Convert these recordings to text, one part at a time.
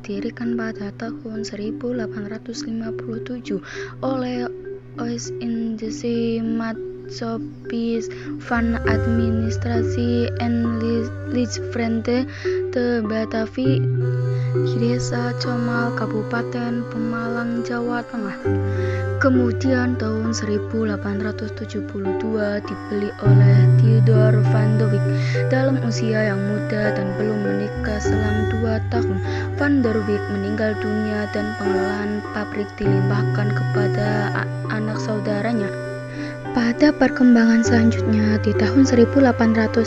didirikan pada tahun 1857 oleh Ois Indese Maatschappij van Administratie en Lichvrente te Batavi di Desa Comal, Kabupaten Pemalang, Jawa Tengah. Kemudian tahun 1872 dibeli oleh Theodor van de Wyck. Dalam usia yang muda dan belum menikah selang 2 tahun, Van der Wyck meninggal dunia dan pengelolaan pabrik dilimpahkan kepada anak saudaranya. Pada perkembangan selanjutnya, di tahun 1898,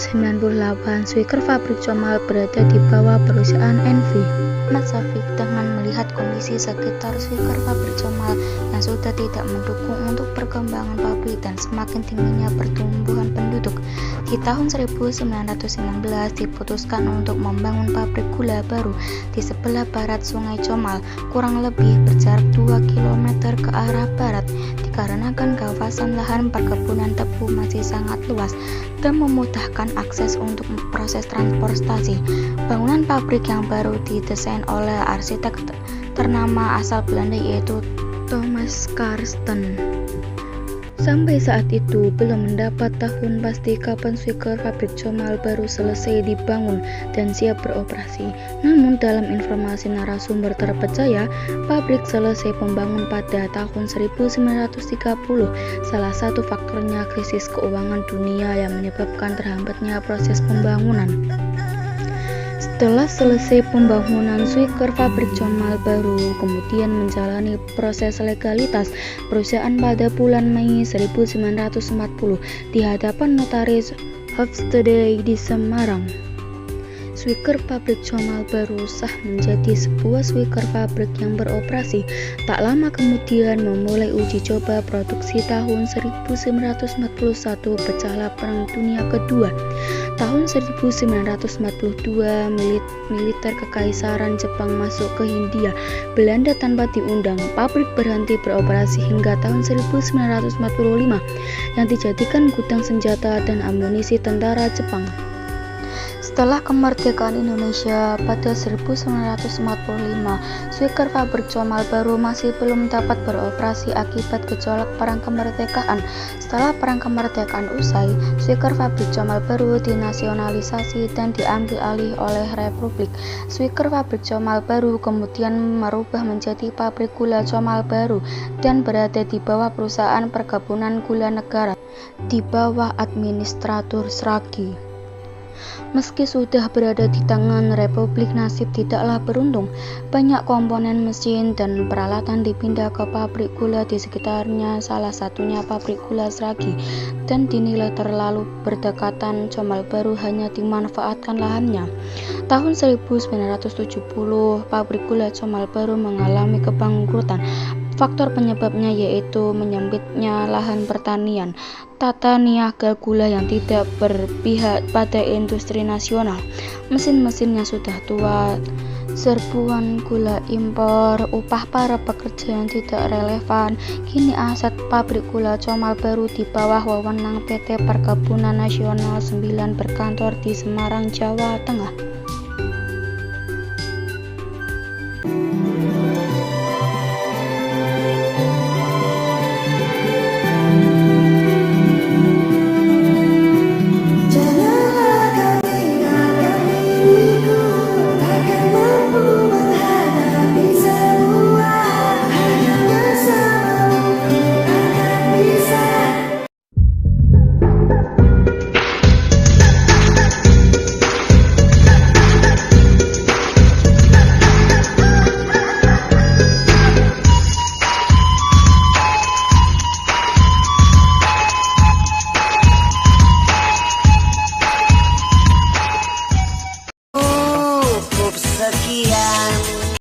Swicker Pabrik Comal berada di bawah perusahaan NV. Maatschappij dengan melihat kondisi sekitar Swicker Pabrik Comal yang sudah tidak mendukung untuk perkembangan pabrik dan semakin tingginya pertumbuhan penduduk, di tahun 1919 diputuskan untuk membangun pabrik gula baru di sebelah barat Sungai Comal, kurang lebih berjarak 2 km ke arah barat, dikarenakan kawasan lahan perkebunan tebu masih sangat luas dan memudahkan akses untuk proses transportasi. Bangunan pabrik yang baru didesain oleh arsitek ternama asal Belanda yaitu Thomas Karsten. Sampai saat itu belum mendapat tahun pasti kapan Swicker Pabrik Comal baru selesai dibangun dan siap beroperasi. Namun dalam informasi narasumber terpercaya, pabrik selesai pembangun pada tahun 1930. Salah satu faktornya krisis keuangan dunia yang menyebabkan terhambatnya proses pembangunan. Setelah selesai pembangunan Swicker Pabrik Comal baru kemudian menjalani proses legalitas perusahaan pada bulan Mei 1940 di hadapan notaris Hofstede di Semarang. Swicker Pabrik Comal baru sah menjadi sebuah Swicker pabrik yang beroperasi. Tak lama kemudian memulai uji coba produksi tahun 1941 pecahlah Perang Dunia Kedua. Tahun 1942 militer Kekaisaran Jepang masuk ke Hindia Belanda tanpa diundang. Pabrik berhenti beroperasi hingga tahun 1945 yang dijadikan gudang senjata dan amunisi tentara Jepang. Setelah kemerdekaan Indonesia pada 1945, Swicker Pabrik Comal baru masih belum dapat beroperasi akibat gejolak perang kemerdekaan. Setelah perang kemerdekaan usai, Swicker Pabrik Comal baru dinasionalisasi dan diambil alih oleh Republik. Swicker Pabrik Comal baru kemudian merubah menjadi Pabrik Gula Comal Baru dan berada di bawah perusahaan perkebunan gula negara di bawah administratur Sragi. Meski sudah berada di tangan Republik, nasib tidaklah beruntung. Banyak komponen mesin dan peralatan dipindah ke pabrik gula di sekitarnya, salah satunya pabrik gula Sragi, dan dinilai terlalu berdekatan. Comal baru hanya dimanfaatkan lahannya. Tahun 1970, pabrik gula Comal baru mengalami kebangkrutan. Faktor penyebabnya yaitu menyempitnya lahan pertanian, tata niaga gula yang tidak berpihak pada industri nasional, mesin-mesin yang sudah tua, serbuan gula impor, upah para pekerja yang tidak relevan. Kini aset pabrik gula Comal baru di bawah wewenang PT Perkebunan Nasional 9 berkantor di Semarang, Jawa Tengah.